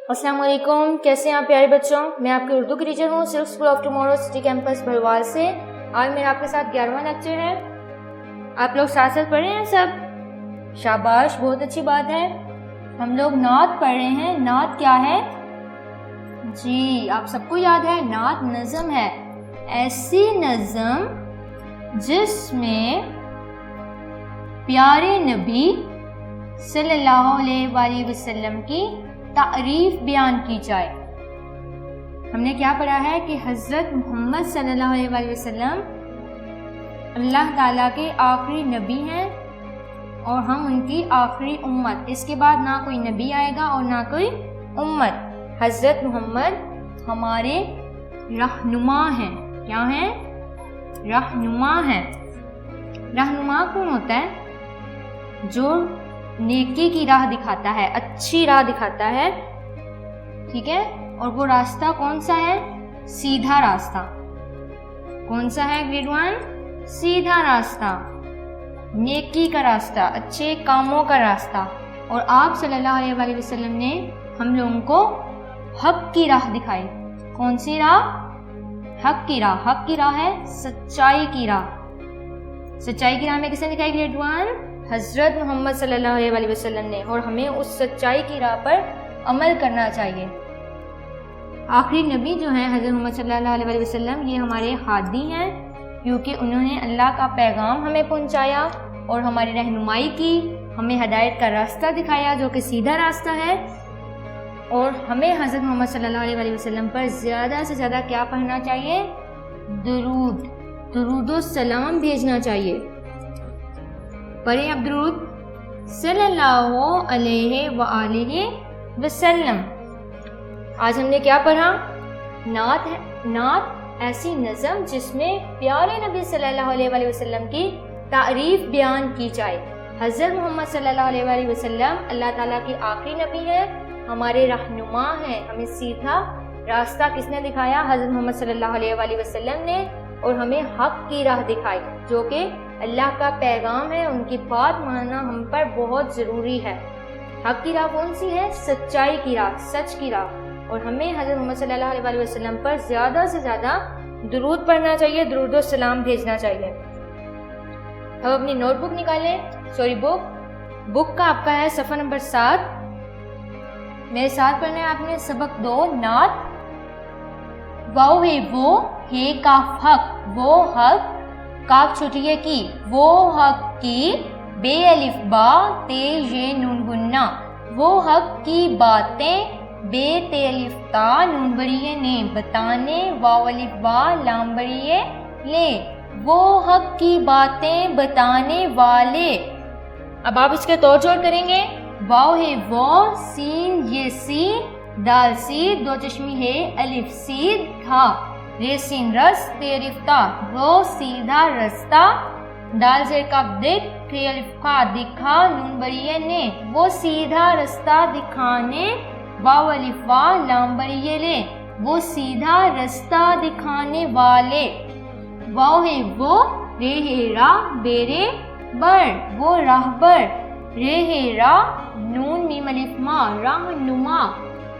السلام علیکم، کیسے ہیں آپ پیارے بچوں؟ میں آپ کی اردو کی ٹیچر ہوں سلک school of tomorrow city campus Bharwal سے۔ آج میرا آپ کے ساتھ 11واں لیکچر ہے۔ آپ لوگ ساتھ ساتھ پڑھ رہے ہیں سب؟ شاباش، بہت اچھی بات ہے۔ ہم لوگ نعت پڑھ رہے ہیں۔ نعت کیا ہے؟ جی آپ سب کو یاد ہے، نعت نظم ہے، ایسی نظم جس میں پیارے نبی صلی اللہ علیہ وآلہ وسلم کی تعریف بیان کی جائے۔ ہم نے کیا پڑھا ہے کہ حضرت محمد صلی اللہ علیہ وآلہ وسلم اللہ تعالیٰ کے آخری نبی ہیں اور ہم ان کی آخری امت۔ اس کے بعد نہ کوئی نبی آئے گا اور نہ کوئی امت۔ حضرت محمد ہمارے رہنما ہیں۔ کیا ہیں؟ رہنما ہیں۔ رہنما کون ہوتا ہے؟ جو نیکی کی راہ دکھاتا ہے، اچھی راہ دکھاتا ہے، ٹھیک ہے؟ اور وہ راستہ کون سا ہے؟ سیدھا راستہ۔ کون سا ہے گریڈ 1؟ سیدھا راستہ، نیکی کا راستہ، اچھے کاموں کا راستہ۔ اور آپ صلی اللہ علیہ وآلہ وسلم نے ہم لوگوں کو حق کی راہ دکھائی۔ کون سی راہ؟ حق کی راہ۔ حق کی راہ ہے سچائی کی راہ۔ سچائی کی راہ میں کس نے دکھائی گریڈ 1؟ حضرت محمد صلی اللہ علیہ وآلہ وسلم نے، اور ہمیں اس سچائی کی راہ پر عمل کرنا چاہیے۔ آخری نبی جو ہیں حضرت محمد صلی اللہ علیہ وآلہ وسلم، یہ ہمارے ہادی ہیں، کیونکہ انہوں نے اللہ کا پیغام ہمیں پہنچایا اور ہماری رہنمائی کی، ہمیں ہدایت کا راستہ دکھایا جو کہ سیدھا راستہ ہے۔ اور ہمیں حضرت محمد صلی اللہ علیہ وآلہ وسلم پر زیادہ سے زیادہ کیا پڑھنا چاہیے؟ درود و سلام بھیجنا چاہیے۔ پڑھیں اب درود صلی اللہ علیہ وآلہ وسلم۔ آج ہم نے کیا پڑھا؟ نعت ہے۔ نعت ایسی نظم جس میں پیارے نبی صلی اللہ علیہ وآلہ وسلم کی تعریف بیان کی جائے۔ حضرت محمد صلی اللہ علیہ وآلہ وسلم اللہ تعالیٰ کی آخری نبی ہیں، ہمارے رہنما ہیں۔ ہمیں سیدھا راستہ کس نے دکھایا؟ حضرت محمد صلی اللہ علیہ وآلہ وسلم نے، اور ہمیں حق کی راہ دکھائی جو کہ اللہ کا پیغام ہے۔ ان کی بات ماننا ہم پر بہت ضروری ہے۔ حق کی راہ کون سی ہے؟ سچائی کی راہ، سچ کی راہ۔ اور ہمیں حضرت محمد صلی اللہ علیہ وآلہ وسلم پر زیادہ سے زیادہ درود پڑھنا چاہیے، درود و سلام بھیجنا چاہیے۔ اب اپنی نوٹ بک نکالیں، بک کا آپ کا ہے صفحہ نمبر 7۔ میرے ساتھ پڑھنا ہے آپ نے سبق 2 نعت۔ واو ہے وہ، ہے کاف حق، وہ حق، کاف چھوٹی ہے کی، وہ حق کی، بے الف با تے یہ نون گننا، وہ حق کی باتیں، بے تے الف تا نون بریے نے، بتانے، واو الف با لام بریے لے، وہ حق کی باتیں بتانے والے۔ اب آپ اس کے توڑ جوڑ کریں گے۔ واو ہے وہ، سین یہ سی، دال سید، دو چشمی ہے الف سید تھا، رے سین رس تے الف تا، وہ سیدھا رستہ، دال زیر کاف دکھ، تے الف کا دکھا، نون بریے نے، وہ سیدھا رستہ دکھانے، واو الف وا لام بریے لے، وہ سیدھا رستہ دکھانے والے۔ واو ہے وہ، رے ہے راہ، بیرے بر، وہ راہبر، رے ہے راہ، نون میم الف ما، رہنما،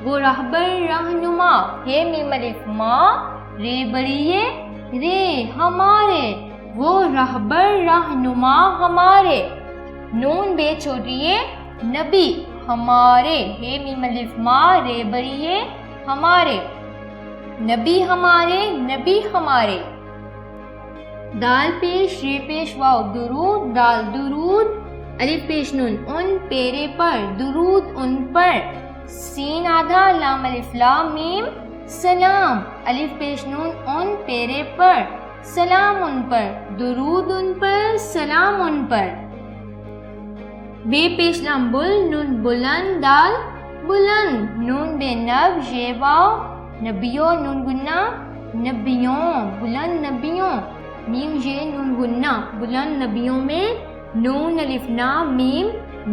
وہ راہبر رہنما، ہے میم الف ما، رے بریے رے ہمارے، وہ راہبر رہنما ہمارے، نون بے چھوٹیے نبی ہمارے، ہے میم الف ما، رے بریے ہمارے، نبی ہمارے، نبی ہمارے۔ دال پیش رے پیش واو، درود، دال درود، الف پیش نون ان، پیرے پر، درود ان پر، سین آدھا لام الف لام میم، سلام، الف پیش نون ان، پیرے پر، سلام ان پر، درود ان پر، سلام ان پر۔ بے پیش لام بل، نون بلند، دال بلند، نون بے نب، یہ واو، نبیوں نون گنا، نبیوں، بلند نبیوں، میم یہ نون گنا، بلند نبیوں میں، نون الف نام میم،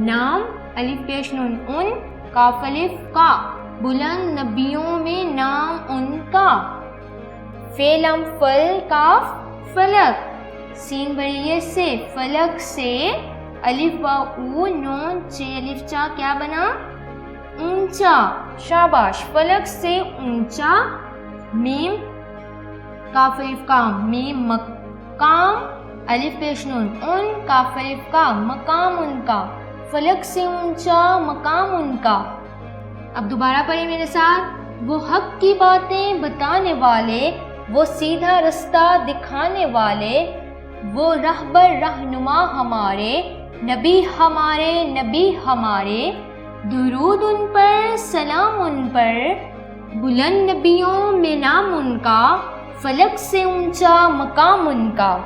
نام، الف پیش نون ان، کاف الف کا، بلند نبیوں میں نام ان کا، فیلم فل کاف فلک، سین بریے سے، فلک سے، الف و او نون چھ الف چا کیا بنا؟ اونچا، شاباش، فلک سے اونچا، میم کاف الف کام، میم مقام الف پیش نون، ان کاف الف کا، مقام ان کا، فلک سے اونچا مقام ان کا۔ اب دوبارہ پڑھیں میرے ساتھ، وہ حق کی باتیں بتانے والے، وہ سیدھا رستہ دکھانے والے، وہ رہبر رہنما ہمارے، نبی ہمارے، نبی ہمارے، درود ان پر، سلام ان پر، بلند نبیوں میں نام ان کا، فلک سے اونچا مقام ان کا۔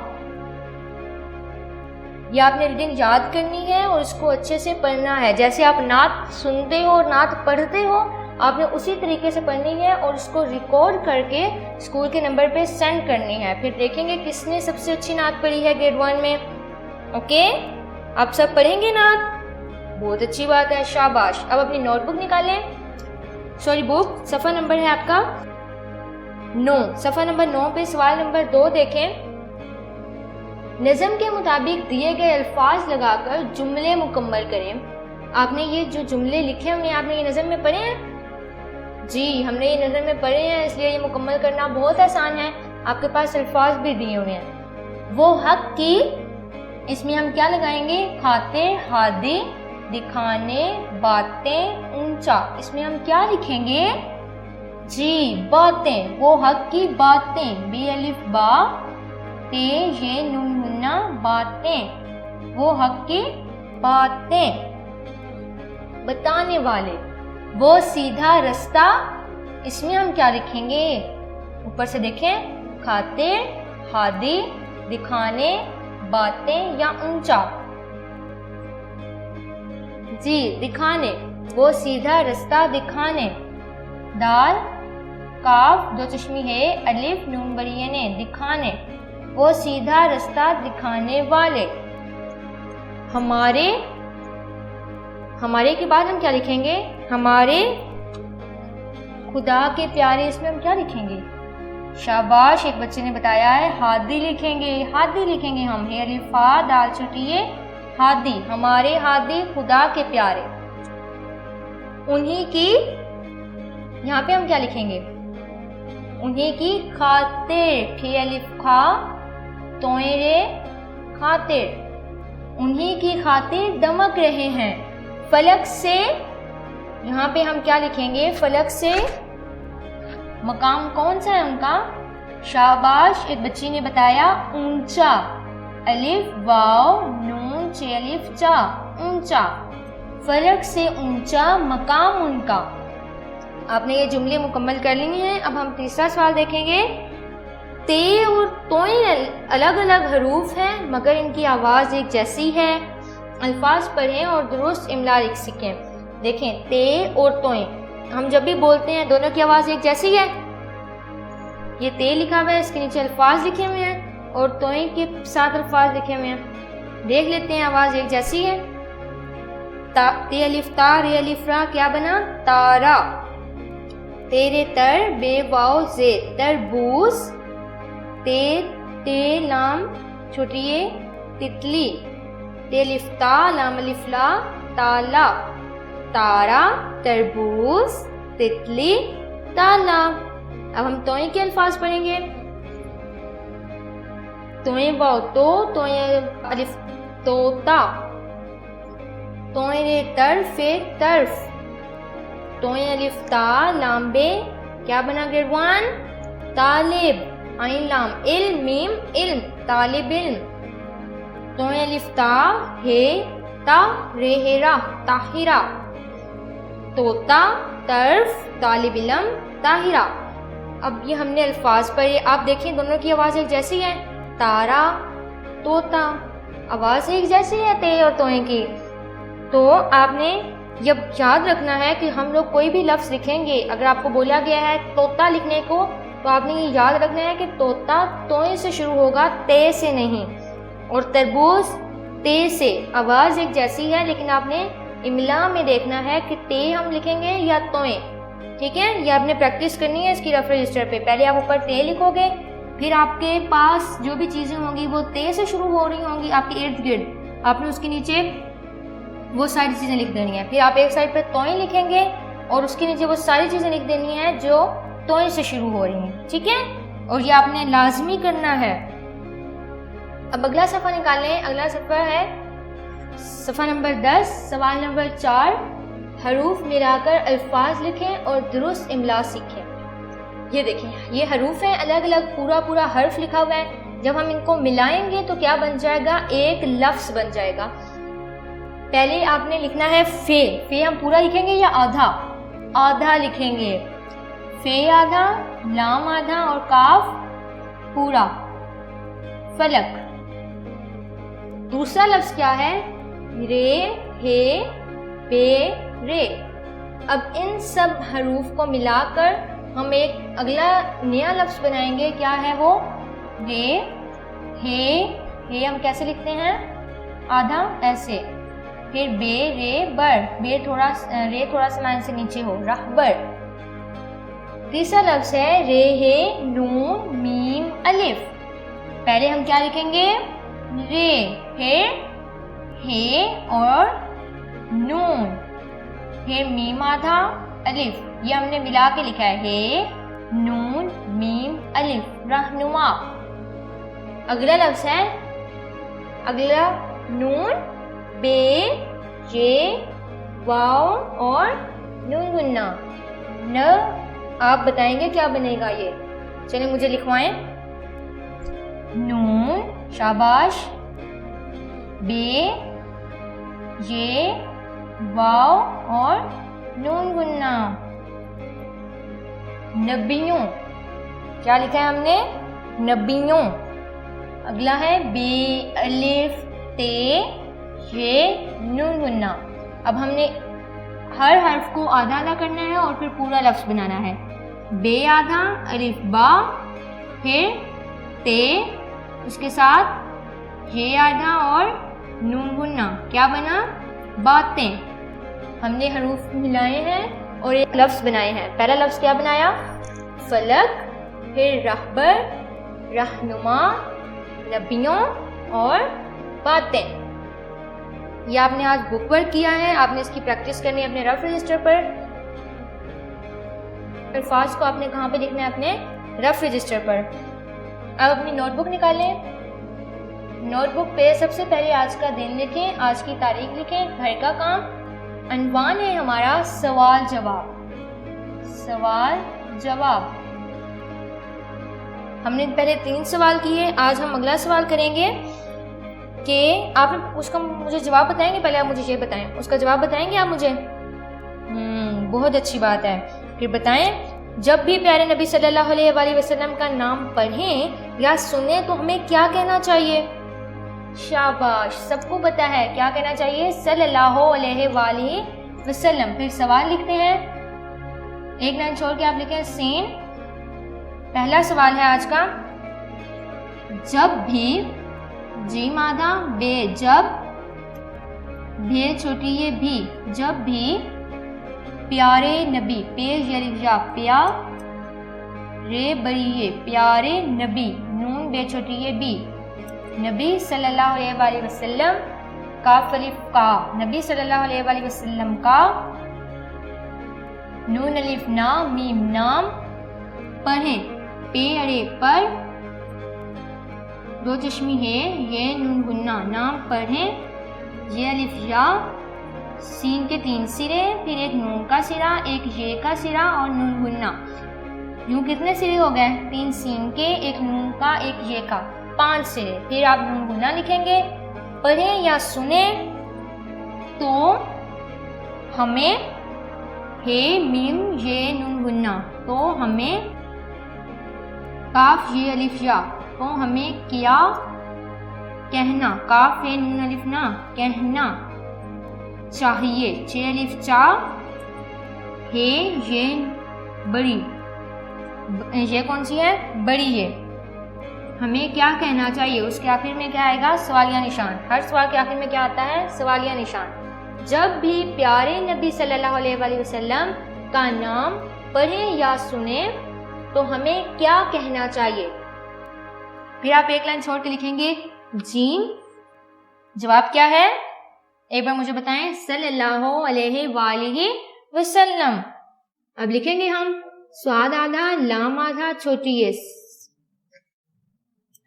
یہ آپ نے ریڈنگ یاد کرنی ہے اور اس کو اچھے سے پڑھنا ہے، جیسے آپ نعت سنتے ہو اور نعت پڑھتے ہو آپ نے اسی طریقے سے پڑھنی ہے، اور اس کو ریکارڈ کر کے اسکول کے نمبر پہ سینڈ کرنی ہے، پھر دیکھیں گے کس نے سب سے اچھی نعت پڑھی ہے گریڈ 1 میں۔ اوکے، آپ سب پڑھیں گے نعت؟ بہت اچھی بات ہے، شاباش۔ اب اپنی نوٹ بک نکالیں، سوری بک، صفحہ نمبر ہے آپ کا 9، صفحہ نمبر 9 پہ سوال نمبر 2 دیکھیں۔ نظم کے مطابق دیے گئے الفاظ لگا کر جملے مکمل کریں۔ آپ نے یہ جو جملے لکھے ہوئے ہیں آپ نے یہ نظم میں پڑھے ہیں؟ جی ہم نے یہ نظم میں پڑھے ہیں، اس لیے یہ مکمل کرنا بہت آسان ہے، آپ کے پاس الفاظ بھی دیے ہوئے ہیں۔ وہ حق کی، اس میں ہم کیا لگائیں گے؟ خاطر، ہادی، دکھانے، باتیں، اونچا، اس میں ہم کیا لکھیں گے؟ جی باتیں، وہ حق کی باتیں، بی الف با تے یہ نون ہننا، باتیں، وہ حق کی باتیں بتانے والے، وہ سیدھا رستہ، اس میں ہم کیا لکھیں گے؟ اوپر سے دیکھیں، خاطر، ہادی، دکھانے، باتیں یا اونچا؟ جی دکھانے، وہ سیدھا رستہ دکھانے، دال کاف دو چشمی ہے، الف نون بریے نے، دکھانے، وہ سیدھا رستہ دکھانے والے۔ ہمارے، ہمارے کے بعد ہم کیا لکھیں گے؟ ہمارے خدا کے پیارے، اس میں ہم کیا لکھیں گے؟ شاباش، ایک بچے نے بتایا ہے ہادی لکھیں گے، ہادی لکھیں گے ہم، ہے الف فا دال چھوٹی ہے، ہادی، ہمارے ہادی خدا کے پیارے۔ انہی کی، یہاں پہ ہم کیا لکھیں گے؟ انہی کی خاطر، ٹھی الف کھا توئیں رے، خاطر، انہی کی خاطر دمک رہے ہیں، فلک سے، یہاں پہ ہم کیا لکھیں گے؟ فلک سے، مقام کون سا ہے ان کا؟ شاباش، ایک بچی نے بتایا اونچا، الف واو نون چھ الف چا، اونچا، فلک سے اونچا مقام ان کا۔ آپ نے یہ جملے مکمل کر لیے ہیں۔ اب ہم تیسرا سوال دیکھیں گے۔ تے اور توئیں الگ الگ حروف ہیں مگر ان کی آواز ایک جیسی ہے، الفاظ پڑھیں اور درست املا لکھ سیکھیں۔ دیکھیں تے اور توئیں، ہم جب بھی بولتے ہیں دونوں کی آواز ایک جیسی ہے، یہ تے لکھا ہوا ہے، اس کے نیچے الفاظ لکھے ہوئے ہیں اور توئیں کے ساتھ الفاظ لکھے ہوئے ہیں، دیکھ لیتے ہیں آواز ایک جیسی ہے۔ تے الف تا رے الف را کیا بنا؟ تارا، تیرے تر بے واو زے تربوز، تے لام چھوٹیے تتلی، تے الف تا لام الف لا تالا، تارا، تربوز، تتلی، تالا۔ اب ہم توئیں کے الفاظ پڑھیں گے۔ توئیں واو تو، توئیں الف توتا، توئیں رے طرف طرف، توئیں الف تا لام بے کیا بنا گریڈ 1؟ طالب، عین لام علم میم علم، طالب علم، توئیں الف تا ہے تا رے ہے را طاہرہ، توتا، طرف، طالب علم، طاہرہ۔ اب یہ ہم نے الفاظ پڑھے، آپ دیکھیں دونوں کی آواز ایک جیسی ہے، تارا، توتا، آواز ایک جیسی ہے تے اور توئیں کی۔ تو آپ نے جب یاد رکھنا ہے کہ ہم لوگ کوئی بھی لفظ لکھیں گے، اگر آپ کو بولا گیا ہے طوطا لکھنے کو تو آپ نے یہ یاد رکھنا ہے کہ طوطا توئیں سے شروع ہوگا، تے سے نہیں، اور تربوز تے سے، آواز ایک جیسی ہے لیکن آپ نے املا میں دیکھنا ہے کہ تے ہم لکھیں گے یا توئیں، ٹھیک ہے؟ یہ آپ نے پریکٹس کرنی ہے اس کی رف رجسٹر پہ، پہلے آپ اوپر تے لکھو گے، پھر آپ کے پاس جو بھی چیزیں ہوں گی وہ تے سے شروع ہو رہی ہوں گی آپ کے ارد گرد، آپ نے اس کے نیچے وہ ساری چیزیں لکھ دینی ہیں. پھر آپ ایک سائڈ پہ توئیں لکھیں گے اور اس کے نیچے وہ ساری چیزیں لکھ دینی ہیں جو توئیں سے شروع ہو رہی ہیں. ٹھیک ہے, اور یہ آپ نے لازمی کرنا ہے. اب اگلا صفحہ نکالیں. اگلا صفحہ ہے صفحہ نمبر 10, سوال نمبر 4. حروف ملا کر الفاظ لکھیں اور درست املا سیکھیں. یہ دیکھیں, یہ حروف ہیں, الگ الگ پورا حرف لکھا ہوا ہے. جب ہم ان کو ملائیں گے تو کیا بن جائے گا, ایک لفظ بن جائے گا. پہلے آپ نے لکھنا ہے فے. فے ہم پورا لکھیں گے یا آدھا؟ آدھا لکھیں گے. فے آدھا, لام آدھا اور کاف پورا. فلک. دوسرا لفظ کیا ہے؟ رے, ہے, پے, رے. اب ان سب حروف کو ملا کر ہم ایک اگلا نیا لفظ بنائیں گے. کیا ہے وہ؟ رے. ہے ہم کیسے لکھتے ہیں؟ آدھا ایسے. پھر بے, رے, بر. رے تھوڑا سا لائن سے نیچے ہو. رہبر. تیسرا لفظ ہے رے, ہے, نون, میم, الف. پہلے ہم کیا لکھیں گے؟ رے. پھر ہے اور نون. پھر میم آدھا, الف. یہ ہم نے ملا کے لکھا ہے. ہے, نون, میم, الف. رہنما. اگلا لفظ ہے, اگلا نون, بے, یہ, واو اور نون گننا. ن. آپ بتائیں گے کیا بنے گا یہ. چلیں مجھے لکھوائیں. نون, شاباش. بے, یہ, واو اور نون گننا. نبیوں. کیا لکھا ہے ہم نے؟ نبیوں. اگلا ہے بے, الف, تے, یہ, نون گننا. اب ہم نے ہر حرف کو آدھا آدھا کرنا ہے اور پھر پورا لفظ بنانا ہے. بے آدھا, الف با, پھر تے, اس کے ساتھ یہ آدھا اور نون گننا. کیا بنا؟ باتیں. ہم نے حروف ملائے ہیں اور ایک لفظ بنائے ہیں. پہلا لفظ کیا بنایا؟ فلک. پھر رہبر, رہنما, نبیوں اور باتیں. یہ آپ نے آج بک ورک کیا ہے. آپ نے اس کی پریکٹس کرنی ہے اپنے رف رجسٹر پر. الفاظ کو آپ نے کہاں پہ لکھنا ہے؟ اپنے رف رجسٹر پر. اب اپنی نوٹ بک نکالیں. نوٹ بک پہ سب سے پہلے آج کا دن لکھیں, آج کی تاریخ لکھیں, گھر کا کام. عنوان ہے ہمارا سوال جواب. سوال جواب. ہم نے پہلے 3 سوال کیے. آج ہم اگلا سوال کریں گے کہ آپ اس کا مجھے جواب بتائیں گے. پہلے آپ مجھے یہ بتائیں, اس کا جواب بتائیں گے آپ مجھے؟ بہت اچھی بات ہے. پھر بتائیں, جب بھی پیارے نبی صلی اللہ علیہ وآلہ وسلم کا نام پڑھیں یا سنیں تو ہمیں کیا کہنا چاہیے؟ شاباش, سب کو پتا ہے کیا کہنا چاہیے. صلی اللہ علیہ وآلہ وسلم. پھر سوال لکھتے ہیں, ایک لائن چھوڑ کے آپ لکھیں سین. پہلا سوال ہے آج کا, جب بھی, جیم آدھا, بے, جب, بے چھوٹی یہ بھی, جب بھی پیارے نبی, پیش یا پیا, رے بڑی یہ, پیارے نبی, نون بے چھوٹی یہ بھی, نبی صلی اللہ علیہ وآلہ وسلم, کاف الف کا, نبی صلی اللہ علیہ وآلہ وسلم کا, نون الف نا, میم نام, پڑھیں, پے ارے پر, 2 چشمی ہے, یہ نون گننا, نام پڑھیں, یہ الف یا, سین کے 3 سرے, پھر ایک نون کا سرا, ایک یہ کا سرا اور نون گننا. یوں کتنے سرے ہو گئے؟ 3 سین کے, ایک نون کا, ایک یہ کا, 5 سرے. پھر آپ نون گننا لکھیں گے. پڑھیں یا سنیں تو ہمیں, ہے, میم, یہ, نون گننا, تو ہمیں, کاف یہ الف یا, تو ہمیں کیا کہنا, کاف ہے نون الف نا, کہنا چاہیے. 6 الف چا, ہے, یہ بڑی, یہ کون سی ہے؟ بڑی یہ. ہمیں کیا کہنا چاہیے؟ اس کے آخر میں کیا آئے گا؟ سوالیہ نشان. ہر سوال کے آخر میں کیا آتا ہے؟ سوالیہ نشان. جب بھی پیارے نبی صلی اللہ علیہ وآلہ وسلم کا نام پڑھیں یا سنیں تو ہمیں کیا کہنا چاہیے؟ پھر آپ ایک لائن چھوڑ کے لکھیں گے جیم. جواب کیا ہے؟ ایک بار مجھے بتائیں صلی اللہ علیہ وآلہ وسلم. اب لکھیں گے ہم سواد آدھا لام آدھا چھوٹی یس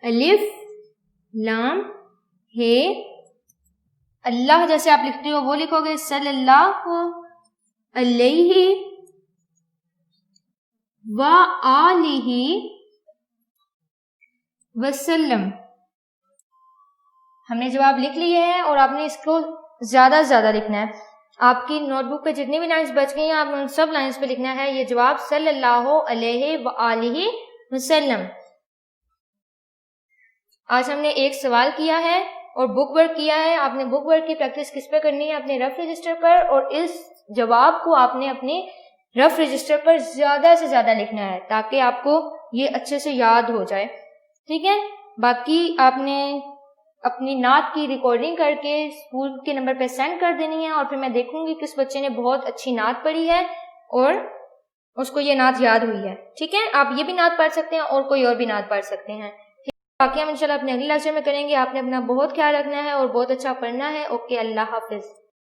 الف لام ہے اللہ جیسے آپ لکھتے ہو وہ لکھو گے صلی اللہ علیہ وآلہ وسلم. ہم نے جواب لکھ لیے ہیں اور آپ نے اس کو زیادہ سے زیادہ لکھنا ہے. آپ کی نوٹ بک پہ جتنی بھی لائنز بچ گئی ہیں آپ نے ان سب لائنز پہ لکھنا ہے یہ جواب صلی اللہ علیہ وآلہ وسلم. آج ہم نے ایک سوال کیا ہے اور بک ورک کیا ہے. آپ نے بک ورک کی پریکٹس کس پہ کرنی ہے؟ اپنے رف رجسٹر پر, اور اس جواب کو آپ نے اپنے رف رجسٹر پر زیادہ سے زیادہ لکھنا ہے تاکہ آپ کو یہ اچھے سے یاد ہو جائے. ٹھیک ہے, باقی آپ نے اپنی نعت کی ریکارڈنگ کر کے اسکول کے نمبر پہ سینڈ کر دینی ہے اور پھر میں دیکھوں گی کس بچے نے بہت اچھی نعت پڑھی ہے اور اس کو یہ نعت یاد ہوئی ہے. ٹھیک ہے, آپ یہ بھی نعت پڑھ سکتے ہیں اور کوئی اور بھی نعت پڑھ سکتے ہیں. باقی ہم انشاءاللہ اپنے اگلی لیکچر میں کریں گے. آپ نے اپنا بہت خیال رکھنا ہے اور بہت اچھا پڑھنا ہے. اوکے, اللہ حافظ.